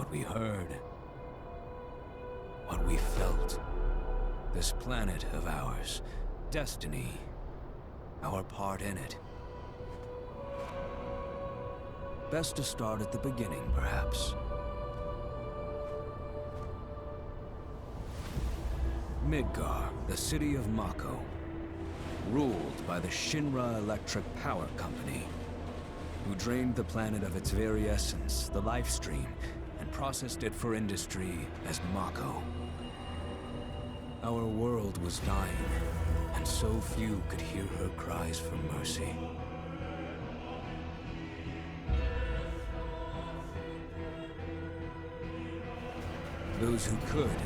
what we heard, what we felt. This planet of ours, destiny, our part in it. Best to start at the beginning, perhaps. Midgar, the city of Mako, ruled by the Shinra Electric Power Company, who drained the planet of its very essence, the life stream, and processed it for industry as Mako. Our world was dying, and so few could hear her cries for mercy. Those who could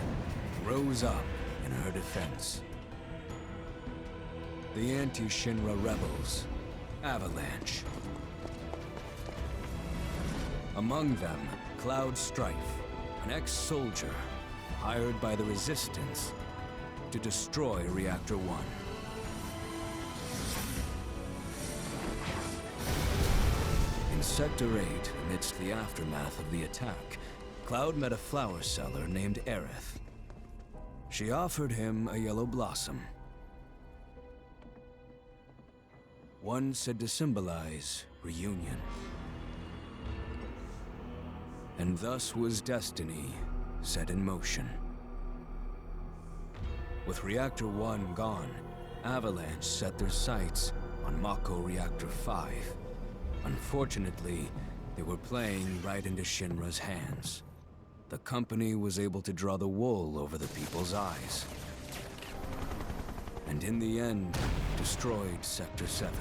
rose up in her defense. The anti-Shinra rebels, Avalanche. Among them, Cloud Strife, an ex-soldier hired by the Resistance to destroy Reactor 1. In Sector 8, amidst the aftermath of the attack, Cloud met a flower seller named Aerith. She offered him a yellow blossom. One said to symbolize reunion. And thus was destiny set in motion. With Reactor 1 gone, Avalanche set their sights on Mako Reactor 5. Unfortunately, they were playing right into Shinra's hands. The company was able to draw the wool over the people's eyes. And in the end, destroyed Sector 7,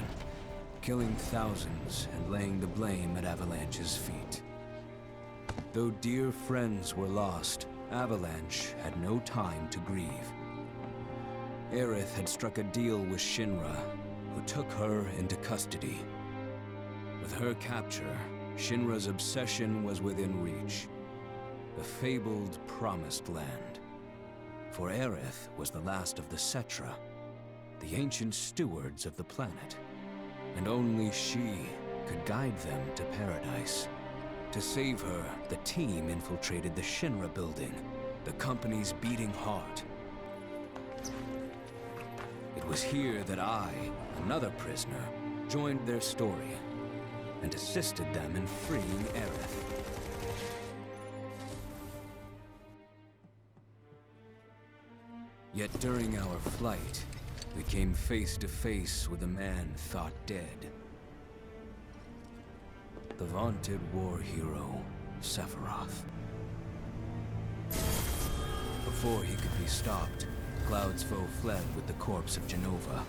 killing thousands and laying the blame at Avalanche's feet. Though dear friends were lost, Avalanche had no time to grieve. Aerith had struck a deal with Shinra, who took her into custody. With her capture, Shinra's obsession was within reach. The fabled Promised Land. For Aerith was the last of the Cetra, the ancient stewards of the planet. And only she could guide them to paradise. To save her, the team infiltrated the Shinra building, the company's beating heart. It was here that I, another prisoner, joined their story and assisted them in freeing Aerith. Yet during our flight, we came face to face with a man thought dead. The vaunted war hero, Sephiroth. Before he could be stopped, Cloud's foe fled with the corpse of Genova,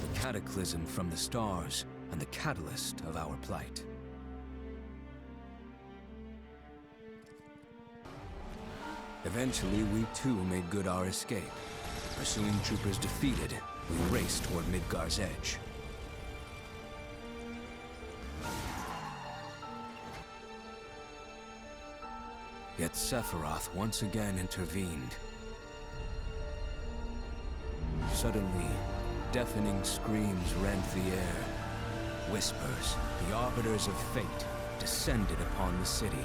the cataclysm from the stars and the catalyst of our plight. Eventually, we too made good our escape. Pursuing troopers defeated, we raced toward Midgar's edge. Yet Sephiroth once again intervened. Suddenly, deafening screams rent the air. Whispers, the arbiters of fate, descended upon the city.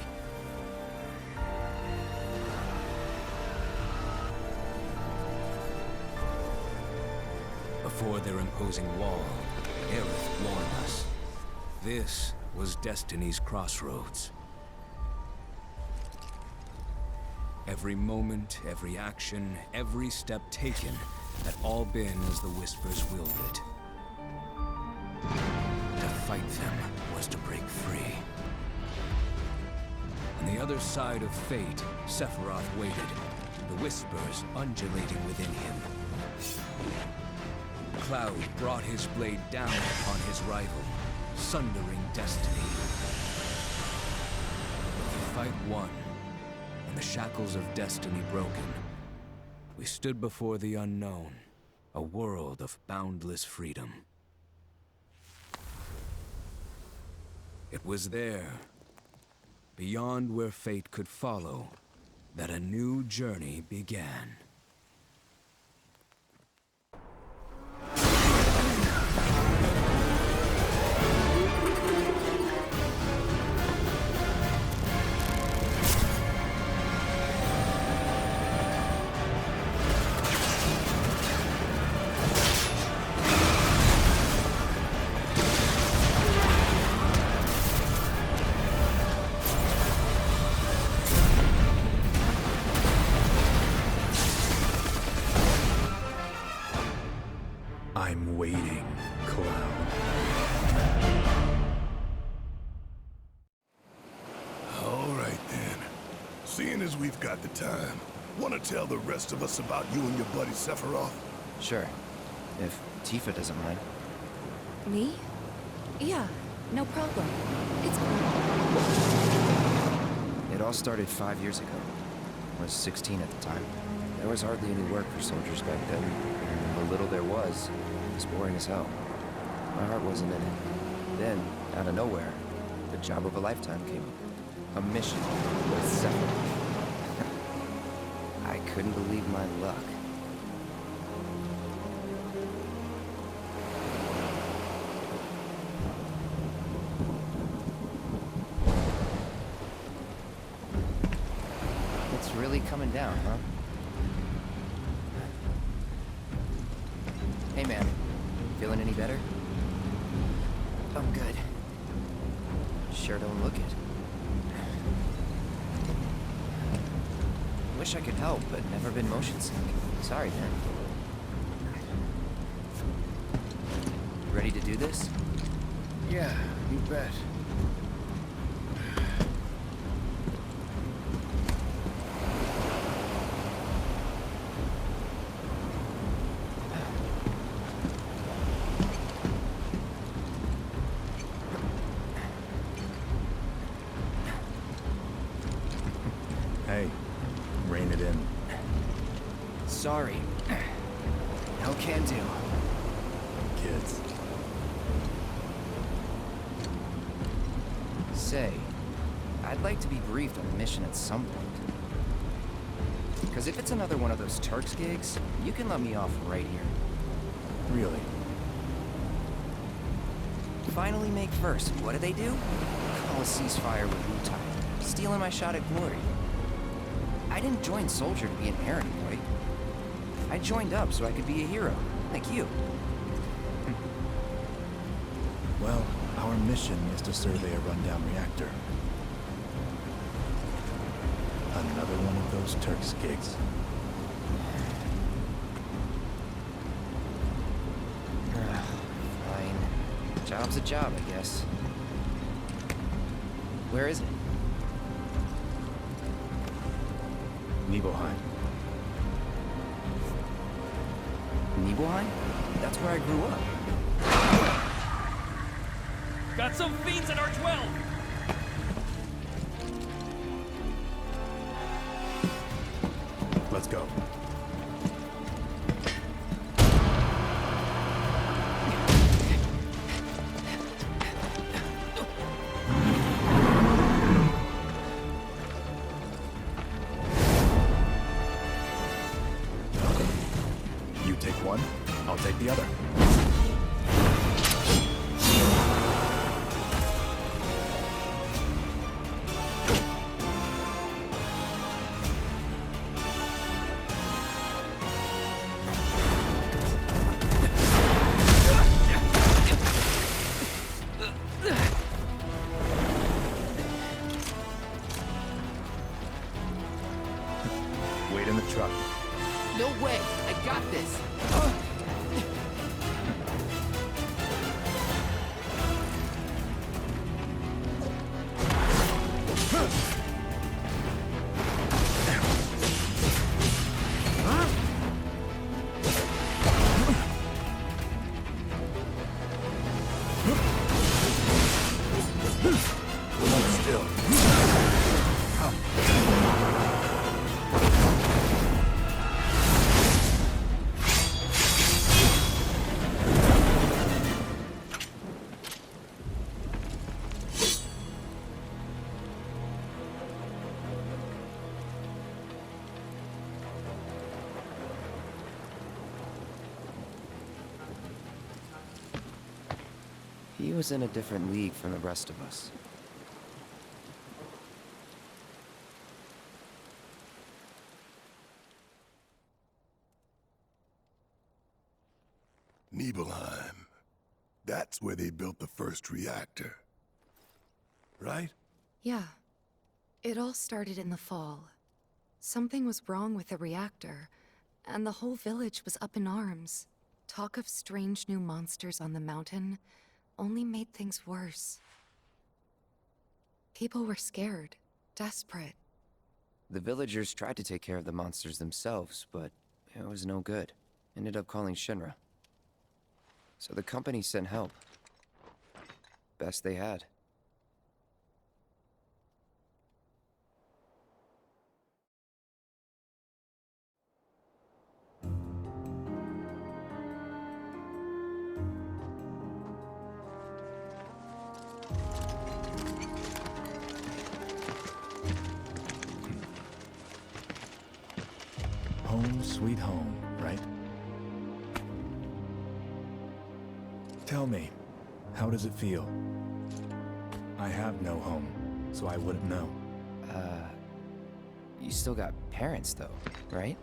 Before their imposing wall, Aerith warned us. This was Destiny's crossroads. Every moment, every action, every step taken had all been as the Whispers willed it. To fight them was to break free. On the other side of fate, Sephiroth waited, the Whispers undulating within him. Cloud brought his blade down upon his rival, sundering destiny. The fight won, and the shackles of destiny broken. We stood before the unknown, a world of boundless freedom. It was there, beyond where fate could follow, that a new journey began. Seeing as we've got the time, want to tell the rest of us about you and your buddy Sephiroth? Sure. If Tifa doesn't mind. Me? Yeah, no problem. It's cool. It all started 5 years ago. I was 16 at the time. There was hardly any work for soldiers back then. And the little there was boring as hell. My heart wasn't in it. Then, out of nowhere, the job of a lifetime came up. A mission with Sephiroth. I couldn't believe my luck. It's really coming down, huh? Hey, man. Feeling any better? I'm good. Sure don't look it. Wish I could help, but never been motion sick. Sorry, man. Ready to do this? Yeah, you bet. Hey, rein it in. Sorry. No can do. Kids. Say, I'd like to be briefed on the mission at some point. Because if it's another one of those Turks gigs, you can let me off right here. Really? Finally make first. What do they do? Call a ceasefire with Wu-Tai. Stealing my shot at glory. I didn't join Soldier to be an errand boy. I joined up so I could be a hero, like you. Well, our mission is to survey a rundown reactor. Another one of those Turks gigs. Fine. Job's a job, I guess. Where is it? Nibelheim. Nibelheim? That's where I grew up. Got some fiends in R12! Let's go. You take one, I'll take the other. Wait in the truck. No way! I got this! Hold still. He was in a different league from the rest of us. Nibelheim. That's where they built the first reactor. Right? Yeah. It all started in the fall. Something was wrong with the reactor, and the whole village was up in arms. Talk of strange new monsters on the mountain only made things worse. People were scared, desperate. The villagers tried to take care of the monsters themselves, but it was no good. Ended up calling Shinra. So the company sent help. Best they had. Home sweet home, right? Tell me, how does it feel? I have no home, so I wouldn't know. You still got parents though, right?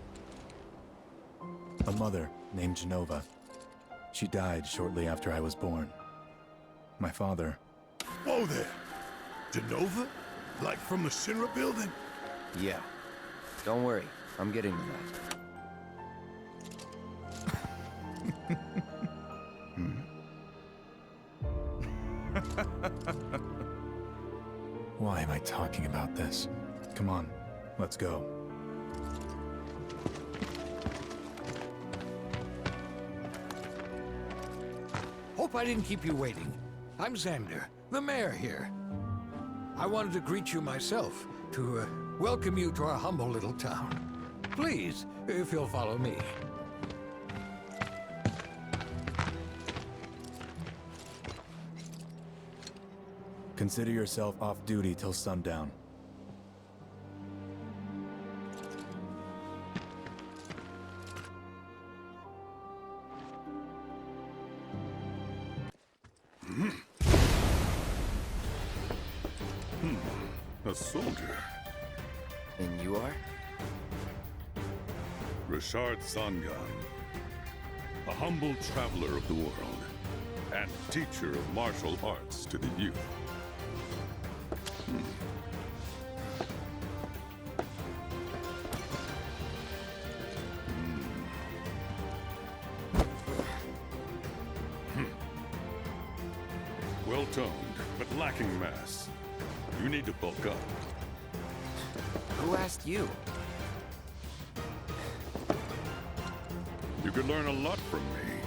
A mother named Genova. She died shortly after I was born. My father... Whoa there! Genova? Like from the Shinra building? Yeah. Don't worry, I'm getting to that. Why am I talking about this? Come on, let's go. Hope I didn't keep you waiting. I'm Xander, the mayor here. I wanted to greet you myself, to welcome you to our humble little town. Please, if you'll follow me. Consider yourself off duty till sundown. A soldier. And you are? Richard Sangan. A humble traveler of the world. And teacher of martial arts to the youth. Well-toned, but lacking mass. You need to bulk up. Who asked you? You could learn a lot from me.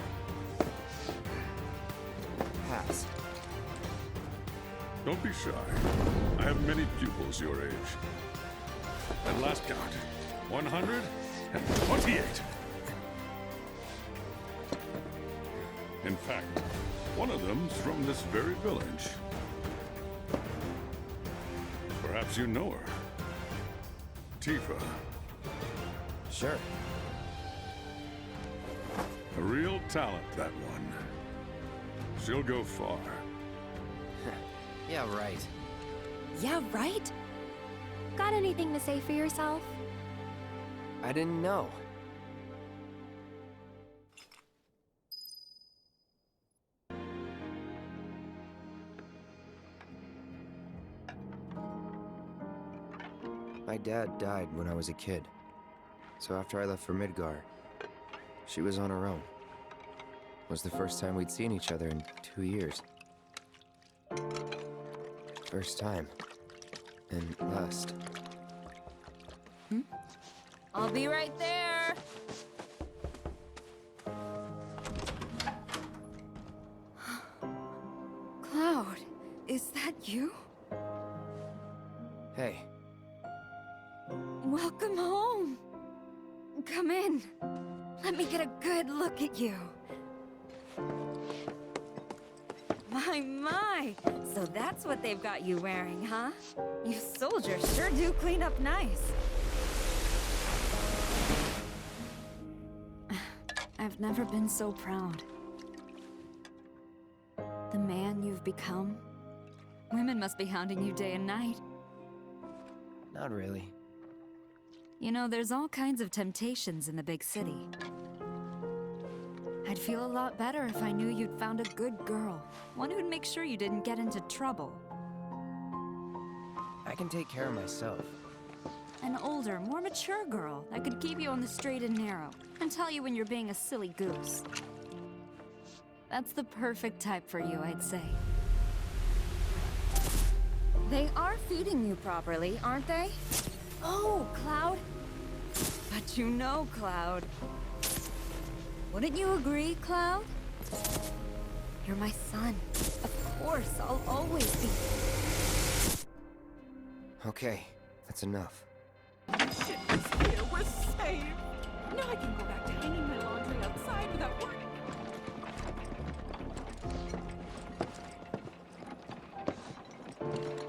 Pass. Don't be shy. I have many pupils your age. At last count, 128. In fact, one of them's from this very village. Perhaps you know her. Tifa. Sure. A real talent, that one. She'll go far. Yeah, right. Yeah, right? Got anything to say for yourself? I didn't know. My dad died when I was a kid. So after I left for Midgar, she was on her own. It was the first time we'd seen each other in 2 years. First time. And last. I'll be right there. Cloud, is that you? Hey. Welcome home. Come in. Let me get a good look at you. My. So that's what they've got you wearing, huh? You soldiers sure do clean up nice. I've never been so proud. The man you've become. Women must be hounding you day and night. Not really. You know, there's all kinds of temptations in the big city. I'd feel a lot better if I knew you'd found a good girl. One who'd make sure you didn't get into trouble. I can take care of myself. An older, more mature girl that could keep you on the straight and narrow and tell you when you're being a silly goose. That's the perfect type for you, I'd say. They are feeding you properly, aren't they? Oh, Cloud. But you know, Cloud. Wouldn't you agree, Cloud? You're my son. Of course, I'll always be. Okay, that's enough. Shit is here. We're safe. Now I can go back to hanging my laundry outside without worrying.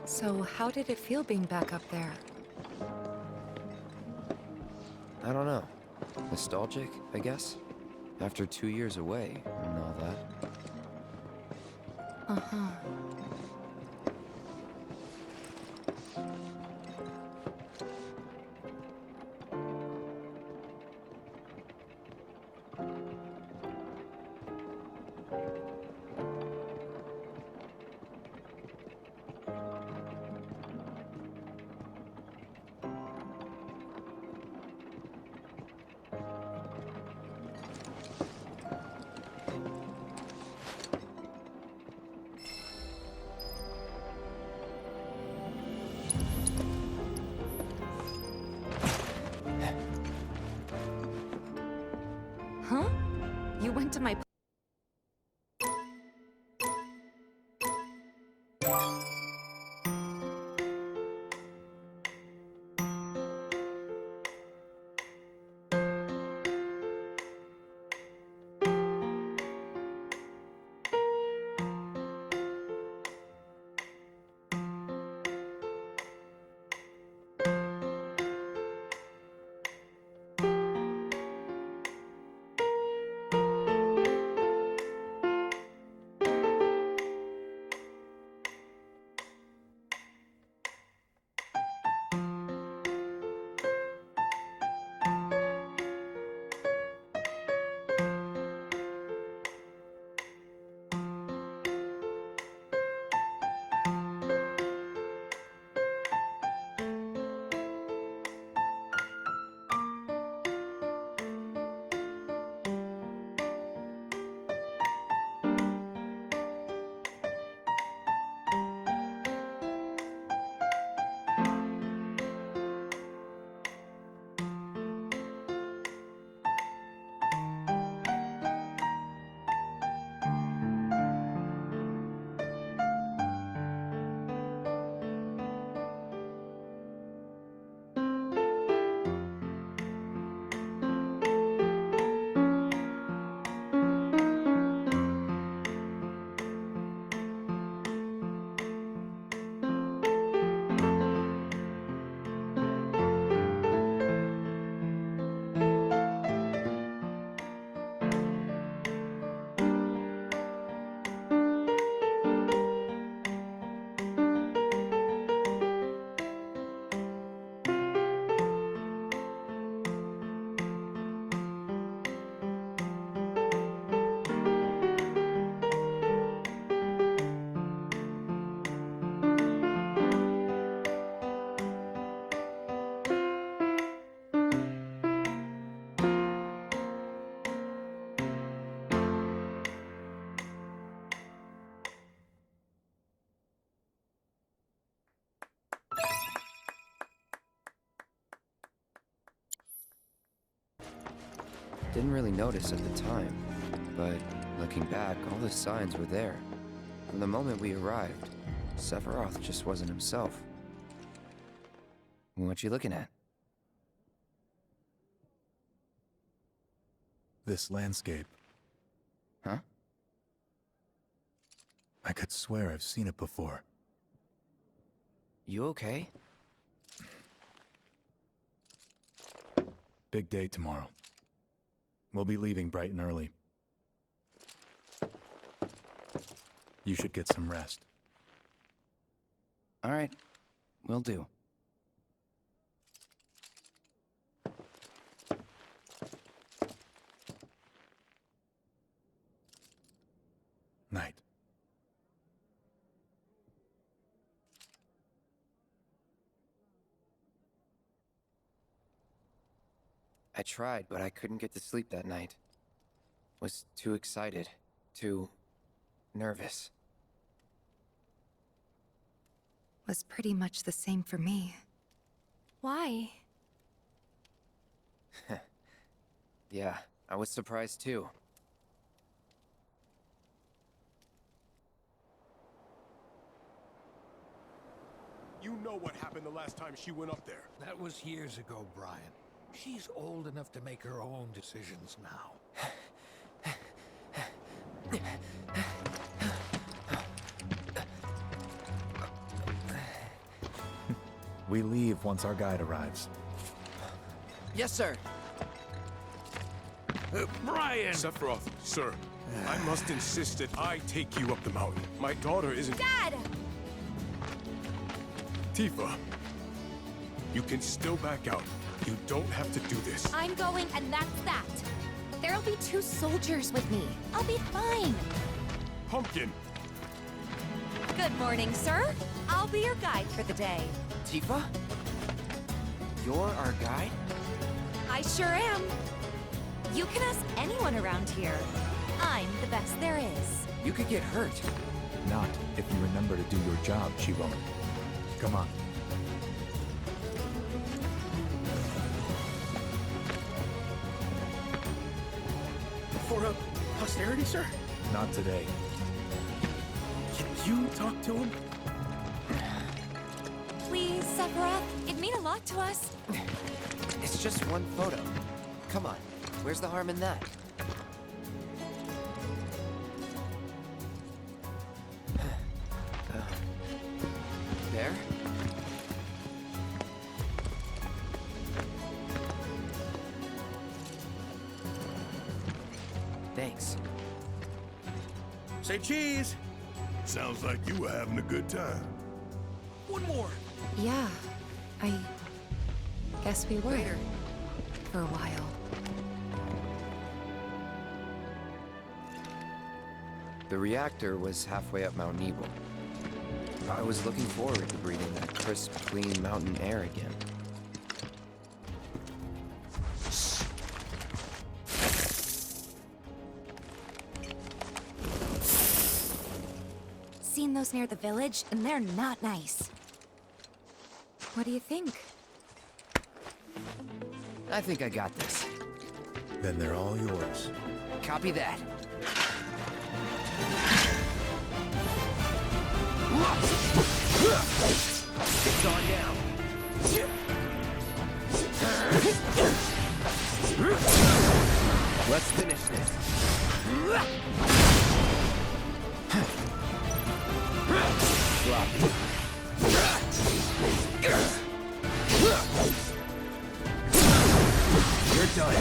So, how did it feel being back up there? I don't know. Nostalgic, I guess? After 2 years away and all that. Uh-huh. Huh? You went to my... Didn't really notice at the time, but looking back, all the signs were there. From the moment we arrived, Sephiroth just wasn't himself. What you looking at? This landscape. Huh? I could swear I've seen it before. You okay? Big day tomorrow. We'll be leaving bright and early. You should get some rest. All right, will do. Night. I tried, but I couldn't get to sleep that night. Was too excited, too nervous. Was pretty much the same for me. Why? Yeah, I was surprised too. You know what happened the last time she went up there. That was years ago, Brian. She's old enough to make her own decisions now. We leave once our guide arrives. Yes, sir. Brian! Sephiroth, sir, I must insist that I take you up the mountain. My daughter isn't... Dad! Tifa, you can still back out. You don't have to do this. I'm going, and that's that. There'll be 2 soldiers with me. I'll be fine. Pumpkin! Good morning, sir. I'll be your guide for the day. Tifa? You're our guide? I sure am. You can ask anyone around here. I'm the best there is. You could get hurt. Not if you remember to do your job, she won't. Come on. For posterity, sir? Not today. Can you talk to him? Please, Sephiroth. It'd mean a lot to us. It's just one photo. Come on. Where's the harm in that? There? Thanks. Say cheese! Sounds like you were having a good time. One more. Yeah, I guess we were. For a while. The reactor was halfway up Mount Nebel. I was looking forward to breathing that crisp, clean mountain air again. Seen those near the village, and they're not nice. What do you think? I think I got this. Then they're all yours. Copy that. It's on now. Let's finish this. Drop it. You're done.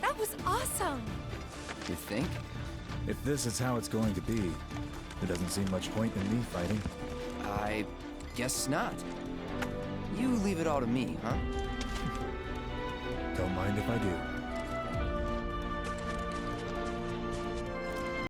That was awesome. You think? If this is how it's going to be, there doesn't seem much point in me fighting. I guess not. You leave it all to me, huh? Don't mind if I do.